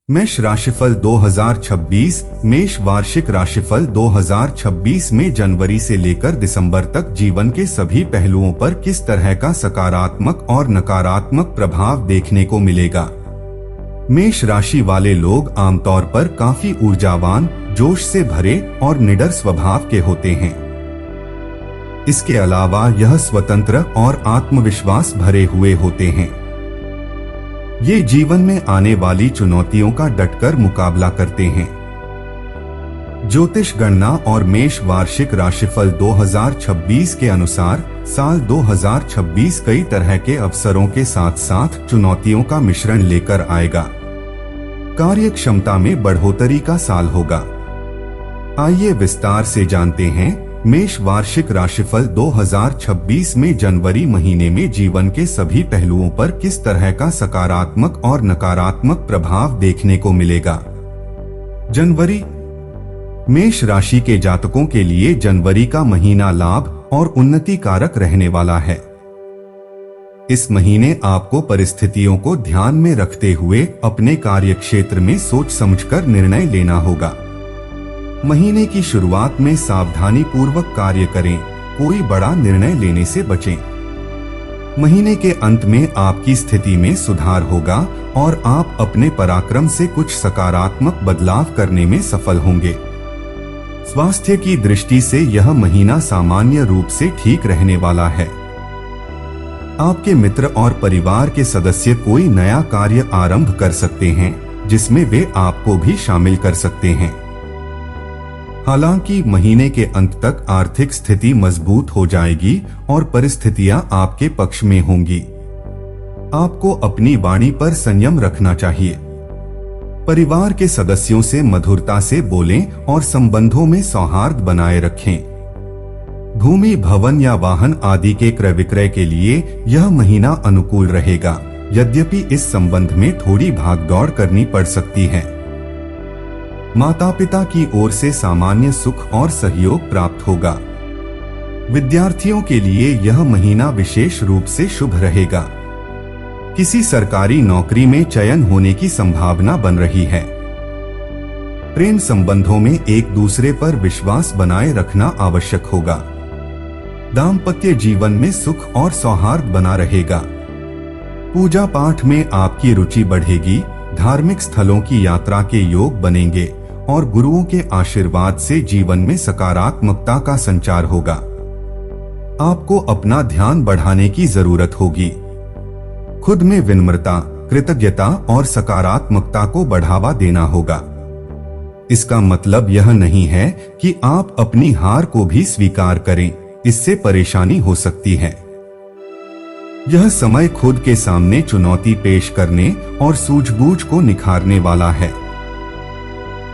मेष राशिफल 2026। मेष वार्षिक राशिफल 2026 में जनवरी से लेकर दिसंबर तक जीवन के सभी पहलुओं पर किस तरह का सकारात्मक और नकारात्मक प्रभाव देखने को मिलेगा। मेष राशि वाले लोग आमतौर पर काफी ऊर्जावान, जोश से भरे और निडर स्वभाव के होते हैं। इसके अलावा यह स्वतंत्र और आत्मविश्वास भरे हुए होते हैं। ये जीवन में आने वाली चुनौतियों का डटकर मुकाबला करते हैं। ज्योतिष गणना और मेष वार्षिक राशिफल 2026 के अनुसार साल 2026 कई तरह के अवसरों के साथ साथ चुनौतियों का मिश्रण लेकर आएगा। कार्य क्षमता में बढ़ोतरी का साल होगा। आइए विस्तार से जानते हैं मेष वार्षिक राशिफल 2026 में जनवरी महीने में जीवन के सभी पहलुओं पर किस तरह का सकारात्मक और नकारात्मक प्रभाव देखने को मिलेगा। जनवरी। मेष राशि के जातकों के लिए जनवरी का महीना लाभ और उन्नति कारक रहने वाला है। इस महीने आपको परिस्थितियों को ध्यान में रखते हुए अपने कार्यक्षेत्र में सोच समझकर निर्णय लेना होगा। महीने की शुरुआत में सावधानी पूर्वक कार्य करें, कोई बड़ा निर्णय लेने से बचें। महीने के अंत में आपकी स्थिति में सुधार होगा और आप अपने पराक्रम से कुछ सकारात्मक बदलाव करने में सफल होंगे। स्वास्थ्य की दृष्टि से यह महीना सामान्य रूप से ठीक रहने वाला है। आपके मित्र और परिवार के सदस्य कोई नया कार्य आरंभ कर सकते हैं जिसमें वे आपको भी शामिल कर सकते हैं। हालांकि महीने के अंत तक आर्थिक स्थिति मजबूत हो जाएगी और परिस्थितियां आपके पक्ष में होंगी। आपको अपनी वाणी पर संयम रखना चाहिए। परिवार के सदस्यों से मधुरता से बोलें और संबंधों में सौहार्द बनाए रखें। भूमि, भवन या वाहन आदि के क्रय विक्रय के लिए यह महीना अनुकूल रहेगा, यद्यपि इस संबंध में थोड़ी भागदौड़ करनी पड़ सकती है। माता पिता की ओर से सामान्य सुख और सहयोग प्राप्त होगा। विद्यार्थियों के लिए यह महीना विशेष रूप से शुभ रहेगा। किसी सरकारी नौकरी में चयन होने की संभावना बन रही है। प्रेम संबंधों में एक दूसरे पर विश्वास बनाए रखना आवश्यक होगा। दाम्पत्य जीवन में सुख और सौहार्द बना रहेगा। पूजा पाठ में आपकी रुचि बढ़ेगी। धार्मिक स्थलों की यात्रा के योग बनेंगे और गुरुओं के आशीर्वाद से जीवन में सकारात्मकता का संचार होगा। आपको अपना ध्यान बढ़ाने की जरूरत होगी। खुद में विनम्रता, कृतज्ञता और सकारात्मकता को बढ़ावा देना होगा। इसका मतलब यह नहीं है कि आप अपनी हार को भी स्वीकार करें, इससे परेशानी हो सकती है। यह समय खुद के सामने चुनौती पेश करने और सूझबूझ को निखारने वाला है।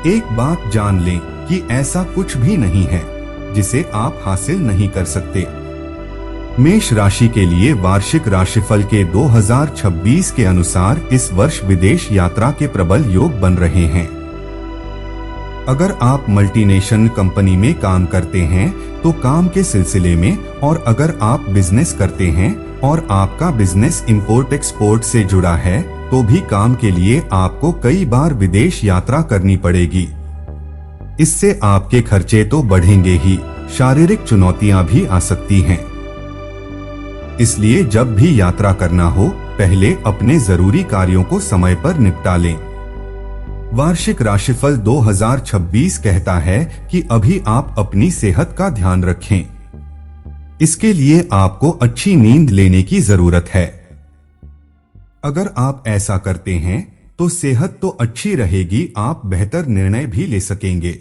एक बात जान लें कि ऐसा कुछ भी नहीं है जिसे आप हासिल नहीं कर सकते। मेष राशि के लिए वार्षिक राशिफल के 2026 के अनुसार इस वर्ष विदेश यात्रा के प्रबल योग बन रहे हैं। अगर आप मल्टीनेशनल कंपनी में काम करते हैं तो काम के सिलसिले में, और अगर आप बिजनेस करते हैं और आपका बिजनेस इंपोर्ट एक्सपोर्ट से जुड़ा है तो भी काम के लिए आपको कई बार विदेश यात्रा करनी पड़ेगी। इससे आपके खर्चे तो बढ़ेंगे ही, शारीरिक चुनौतियां भी आ सकती हैं। इसलिए जब भी यात्रा करना हो, पहले अपने जरूरी कार्यों को समय पर निपटा लें। वार्षिक राशिफल 2026 कहता है कि अभी आप अपनी सेहत का ध्यान रखें। इसके लिए आपको अच्छी नींद लेने की जरूरत है। अगर आप ऐसा करते हैं तो सेहत तो अच्छी रहेगी, आप बेहतर निर्णय भी ले सकेंगे।